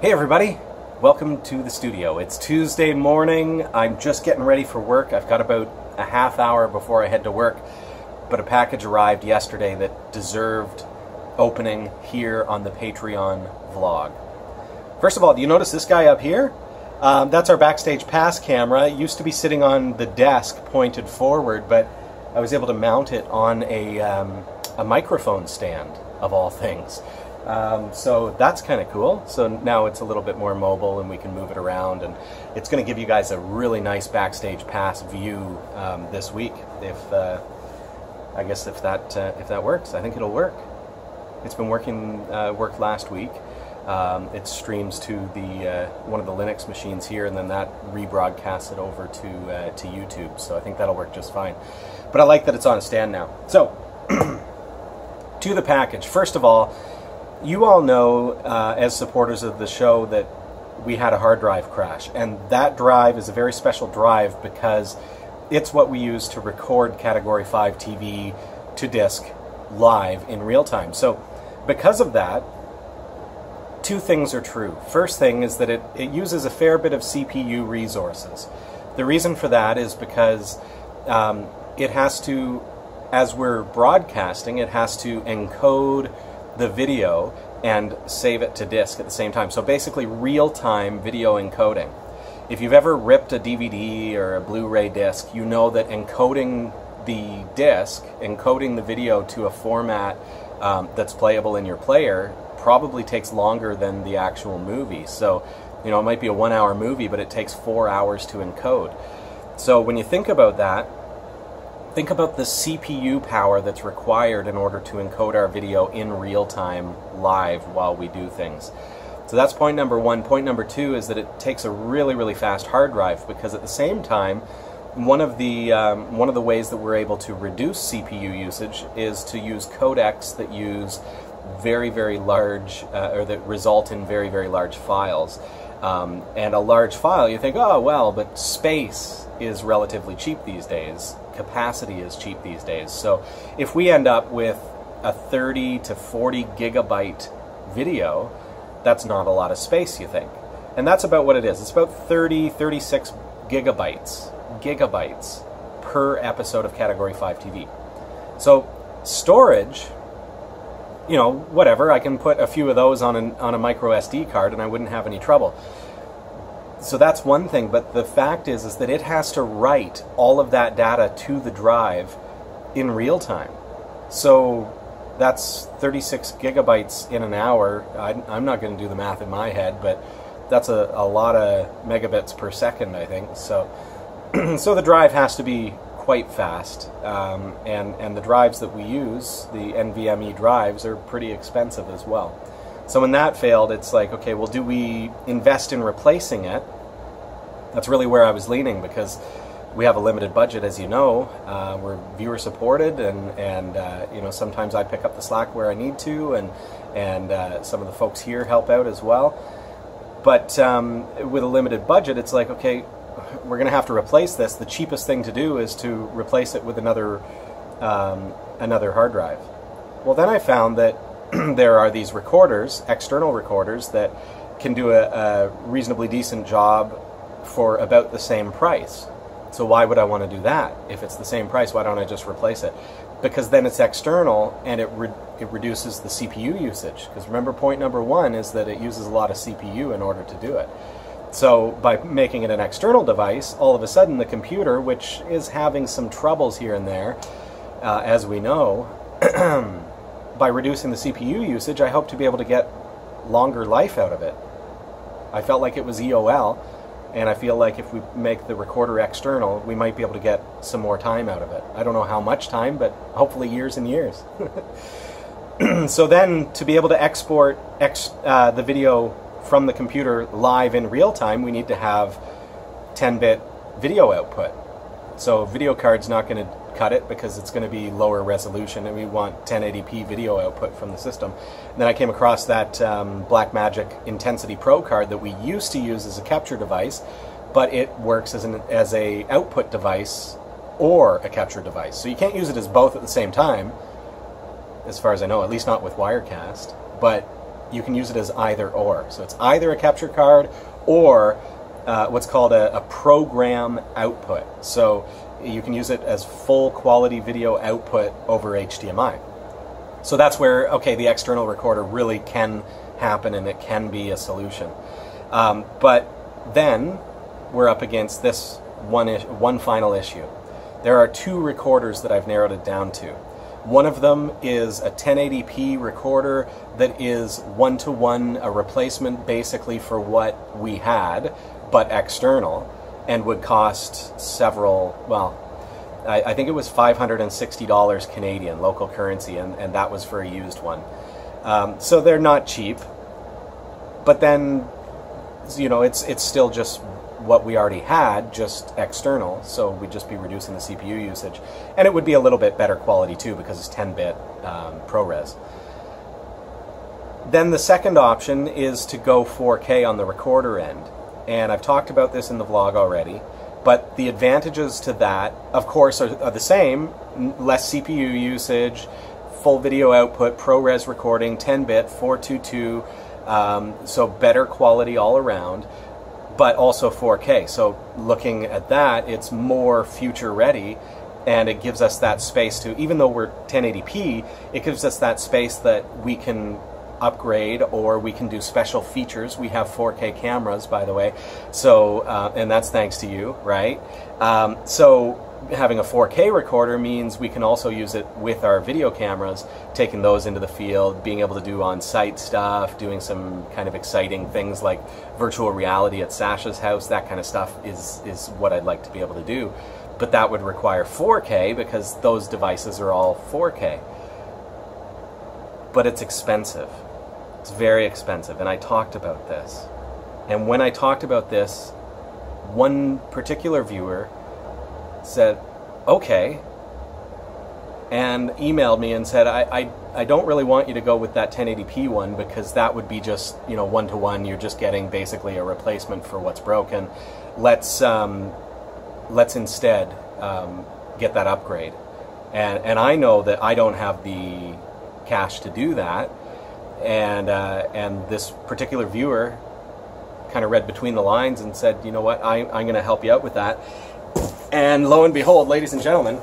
Hey everybody, welcome to the studio. It's Tuesday morning. I'm just getting ready for work. I've got about a half hour before I head to work, but a package arrived yesterday that deserved opening here on the Patreon vlog. First of all, do you notice this guy up here? That's our Backstage Pass camera. It used to be sitting on the desk pointed forward, but I was able to mount it on a microphone stand, of all things. So that's kind of cool. So now it's a little bit more mobile and we can move it around, and it's going to give you guys a really nice Backstage Pass view this week. I guess if that works, I think it'll work. It's been worked last week. It streams to the one of the Linux machines here, and then that rebroadcasts it over to YouTube. So I think that'll work just fine. But I like that it's on a stand now. So to the package. First of all, you all know, as supporters of the show, that we had a hard drive crash, and that drive is a very special drive because it's what we use to record Category 5 TV to disc live in real time. So because of that, two things are true. First thing is that it uses a fair bit of CPU resources. The reason for that is because it has to, as we're broadcasting, it has to encode the video and save it to disk at the same time. So basically real-time video encoding. If you've ever ripped a DVD or a Blu-ray disc, you know that encoding the disc, encoding the video to a format that's playable in your player probably takes longer than the actual movie. So, you know, it might be a 1-hour movie, but it takes 4 hours to encode. So when you think about that, think about the CPU power that's required in order to encode our video in real time live while we do things. So that's point number one. Point number two is that it takes a really, really fast hard drive, because at the same time, one of the ways that we're able to reduce CPU usage is to use codecs that use very, very large, or that result in very, very large files. And a large file, you think, oh well, but space is relatively cheap these days. Capacity is cheap these days. So if we end up with a 30 to 40 gigabyte video, that's not a lot of space, you think. And that's about what it is. It's about 36 gigabytes per episode of Category 5 TV. So storage, you know, whatever, I can put a few of those on a micro SD card and I wouldn't have any trouble. So that's one thing, but the fact is that it has to write all of that data to the drive in real time. So that's 36 gigabytes in an hour. I'm not going to do the math in my head, but that's a lot of megabits per second, I think. So, so the drive has to be quite fast, and the drives that we use, the NVMe drives, are pretty expensive as well. So when that failed, it's like, okay, well, do we invest in replacing it? That's really where I was leaning, because we have a limited budget, as you know. We're viewer supported, and you know, sometimes I pick up the slack where I need to, and some of the folks here help out as well. But with a limited budget, it's like, okay, we're going to have to replace this. The cheapest thing to do is to replace it with another hard drive. Well, then I found that there are these recorders, external recorders, that can do a reasonably decent job for about the same price. So why would I want to do that? If it's the same price, why don't I just replace it? Because then it's external, and it reduces the CPU usage. Because remember, point number one is that it uses a lot of CPU in order to do it. So by making it an external device, all of a sudden the computer, which is having some troubles here and there, as we know, by reducing the CPU usage, I hope to be able to get longer life out of it. I felt like it was EOL, and I feel like if we make the recorder external, we might be able to get some more time out of it. I don't know how much time, but hopefully years and years. So then, to be able to export the video from the computer live in real time, we need to have 10-bit video output. So video card's not going to cut it, because it's going to be lower resolution, and we want 1080p video output from the system. And then I came across that Blackmagic Intensity Pro card that we used to use as a capture device, but it works as a output device or a capture device. So you can't use it as both at the same time, as far as I know, at least not with Wirecast. But you can use it as either or. So it's either a capture card or what's called a program output. So you can use it as full quality video output over HDMI. So that's where, okay, the external recorder really can happen and it can be a solution. But then we're up against this one final issue. There are two recorders that I've narrowed it down to. One of them is a 1080p recorder that is one-to-one, a replacement basically for what we had, but external, and would cost several, well, I think it was $560 Canadian, local currency, and that was for a used one. So they're not cheap, but then, you know, it's still just what we already had, just external, so we'd just be reducing the CPU usage. And it would be a little bit better quality too, because it's 10-bit ProRes. Then the second option is to go 4K on the recorder end. And I've talked about this in the vlog already, but the advantages to that, of course, are the same. Less CPU usage, full video output, ProRes recording, 10-bit, 422, so better quality all around, but also 4K. So looking at that, it's more future ready, and it gives us that space to, even though we're 1080p, it gives us that space that we can upgrade, or we can do special features. We have 4K cameras, by the way, so and that's thanks to you, right? So having a 4K recorder means we can also use it with our video cameras, taking those into the field, being able to do on-site stuff, doing some kind of exciting things like virtual reality at Sasha's house. That kind of stuff is what I'd like to be able to do. But that would require 4K because those devices are all 4K. But it's expensive. It's very expensive, and I talked about this. And when I talked about this, one particular viewer said, okay, and emailed me and said, I don't really want you to go with that 1080p one, because that would be just, you know, one-to-one. You're just getting basically a replacement for what's broken. Let's instead get that upgrade. And I know that I don't have the cash to do that. And this particular viewer kind of read between the lines and said, you know what, I'm going to help you out with that. And lo and behold, ladies and gentlemen,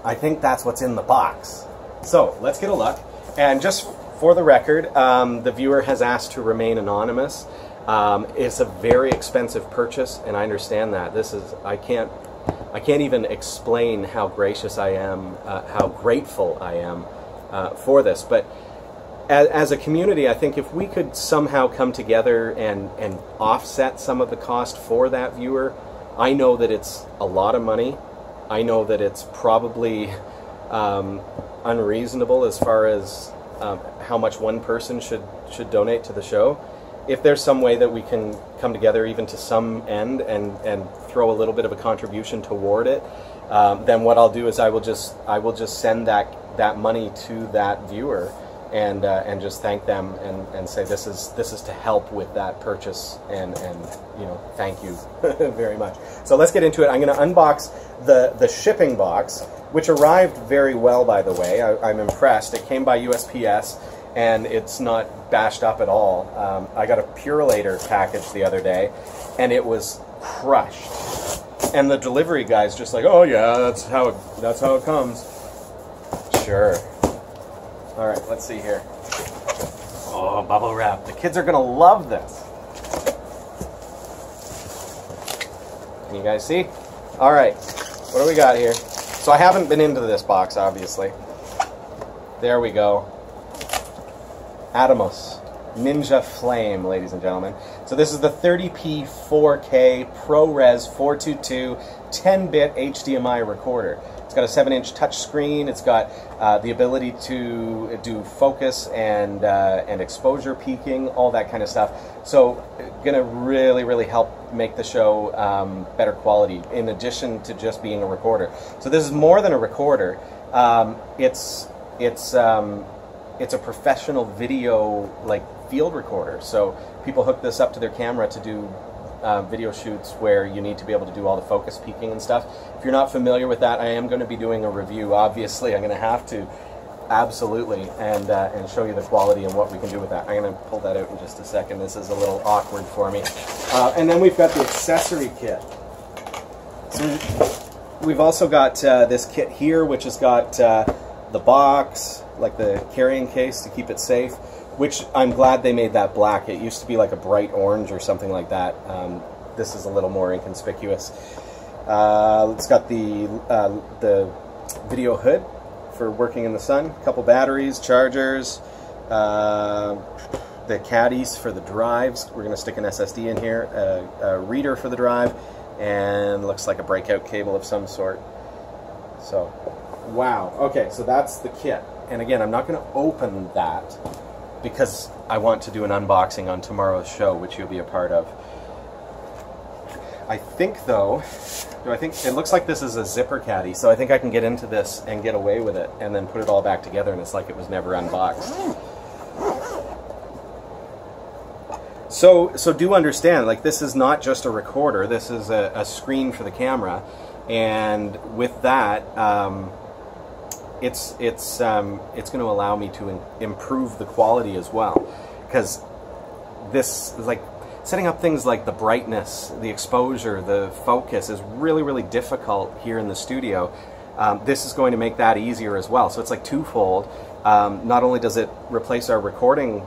I think that's what's in the box. So let's get a look. And just for the record, the viewer has asked to remain anonymous. It's a very expensive purchase, and I understand that. This is, I can't even explain how gracious I am, how grateful I am for this. But as a community, I think if we could somehow come together and offset some of the cost for that viewer, I know that it's a lot of money. I know that it's probably unreasonable as far as how much one person should donate to the show. If there's some way that we can come together even to some end and throw a little bit of a contribution toward it, then what I'll do is I will just send that money to that viewer and just thank them and say this is to help with that purchase, and you know, thank you very much. So let's get into it. I'm going to unbox the shipping box, which arrived very well, by the way. I'm impressed. It came by USPS, and it's not bashed up at all. I got a Purolator package the other day, and it was crushed. And the delivery guy's just like, oh yeah, that's how it comes. Sure. All right, let's see here. Oh, bubble wrap. The kids are gonna love this. Can you guys see? All right, what do we got here? So I haven't been into this box, obviously. There we go. Atomos Ninja Flame, ladies and gentlemen. So this is the 30p 4K ProRes 422 10-bit HDMI recorder. It's got a 7-inch touchscreen. It's got the ability to do focus and exposure peaking, all that kind of stuff. So gonna really help make the show better quality, in addition to just being a recorder. So this is more than a recorder. It's a professional video, like, field recorder. So people hook this up to their camera to do video shoots where you need to be able to do all the focus peaking and stuff. If you're not familiar with that, I am going to be doing a review. Obviously, I'm going to have to absolutely, and show you the quality and what we can do with that. I'm going to pull that out in just a second. This is a little awkward for me. And then we've got the accessory kit. So we've also got this kit here, which has got the box, like the carrying case to keep it safe, which I'm glad they made that black. It used to be like a bright orange or something like that. This is a little more inconspicuous. It's got the video hood for working in the sun, a couple batteries, chargers, the caddies for the drives. We're going to stick an SSD in here, a reader for the drive, and looks like a breakout cable of some sort. So, wow. Okay, so that's the kit. And again, I'm not going to open that because I want to do an unboxing on tomorrow's show, which you'll be a part of. I think, though, it looks like this is a zipper caddy, so I think I can get into this and get away with it and then put it all back together, and it's like it was never unboxed. So do understand, like, this is not just a recorder, this is a screen for the camera, and with that, it's going to allow me to improve the quality as well, because this is like, setting up things like the brightness, the exposure, the focus is really, really difficult here in the studio. This is going to make that easier as well. So it's like twofold. Not only does it replace our recording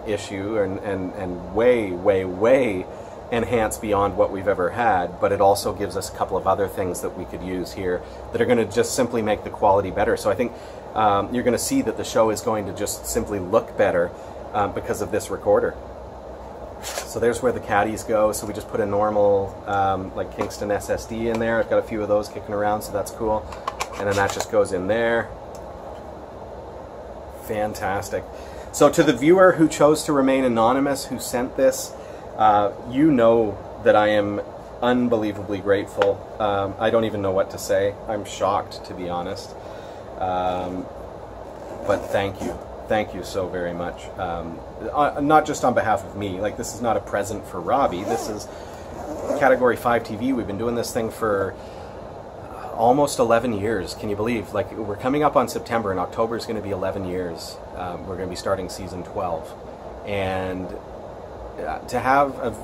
issue and way enhance beyond what we've ever had, but it also gives us a couple of other things that we could use here that are going to just simply make the quality better. So I think you're going to see that the show is going to just simply look better because of this recorder. So there's where the caddies go. So we just put a normal like Kingston SSD in there. I've got a few of those kicking around, so that's cool. And then that just goes in there. Fantastic. So to the viewer who chose to remain anonymous, who sent this, you know that I am unbelievably grateful. I don't even know what to say. I'm shocked, to be honest. But thank you. Thank you so very much. Not just on behalf of me. Like, this is not a present for Robbie. This is Category 5 TV. We've been doing this thing for almost 11 years. Can you believe? Like, we're coming up on September, and October is going to be 11 years. We're going to be starting season 12. And to have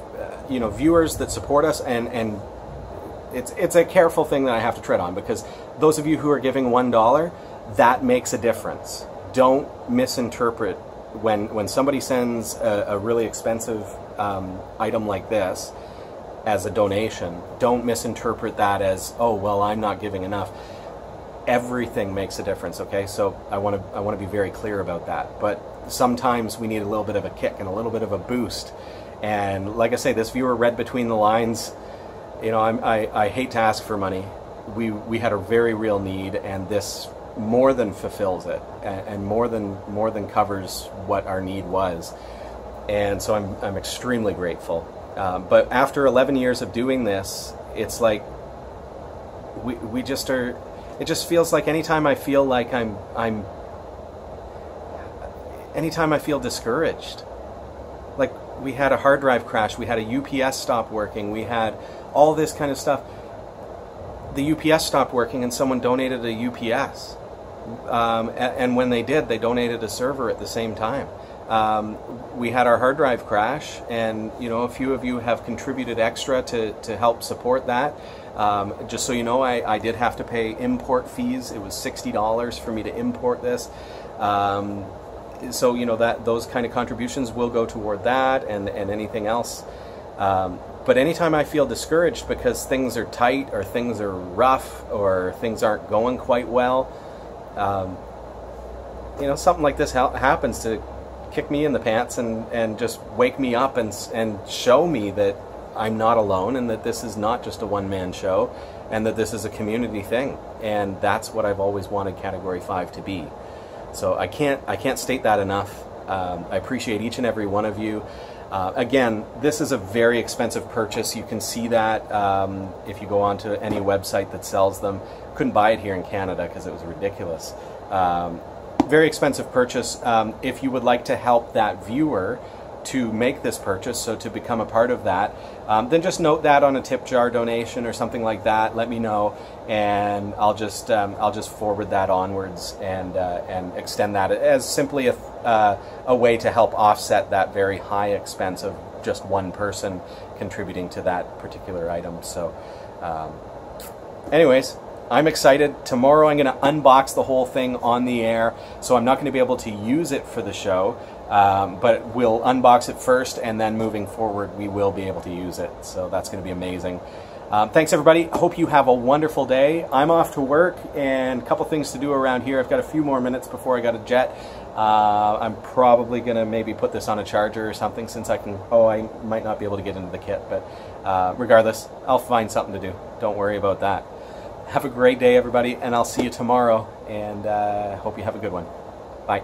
you know, viewers that support us, and it's a careful thing that I have to tread on, because those of you who are giving $1, that makes a difference. Don't misinterpret when somebody sends a really expensive item like this as a donation. Don't misinterpret that as, oh, well, I'm not giving enough. Everything makes a difference, okay? So I want to be very clear about that. But sometimes we need a little bit of a kick and a little bit of a boost. And like I say, this viewer read between the lines. You know, I hate to ask for money. We had a very real need, and this more than fulfills it, and more than covers what our need was. And so I'm extremely grateful. But after 11 years of doing this, it's like we just are. It just feels like anytime I feel like anytime I feel discouraged, like we had a hard drive crash, we had a UPS stop working, we had all this kind of stuff. The UPS stopped working, and someone donated a UPS. And when they did, they donated a server at the same time. We had our hard drive crash, and you know, a few of you have contributed extra to help support that. Just so you know, I did have to pay import fees. It was $60 for me to import this. So you know, that those kind of contributions will go toward that, and anything else. But anytime I feel discouraged because things are tight, or things are rough, or things aren't going quite well, you know, something like this happens to kick me in the pants and just wake me up and show me that I'm not alone, and that this is not just a one-man show, and that this is a community thing. And that's what I've always wanted Category 5 to be. So I can't state that enough. I appreciate each and every one of you. Again, this is a very expensive purchase. You can see that if you go onto any website that sells them. Couldn't buy it here in Canada because it was ridiculous. Very expensive purchase. If you would like to help that viewer to make this purchase, so to become a part of that, then just note that on a tip jar donation or something like that. Let me know, and I'll just forward that onwards and extend that as simply a way to help offset that very high expense of just one person contributing to that particular item. So anyways, I'm excited. Tomorrow I'm going to unbox the whole thing on the air, so I'm not going to be able to use it for the show, but we'll unbox it first, and then moving forward we will be able to use it. So that's going to be amazing. Thanks everybody. Hope you have a wonderful day. I'm off to work, and a couple things to do around here. I've got a few more minutes before I got a jet. I'm probably going to maybe put this on a charger or something, since I might not be able to get into the kit, but regardless, I'll find something to do. Don't worry about that. Have a great day, everybody, and I'll see you tomorrow, and hope you have a good one. Bye.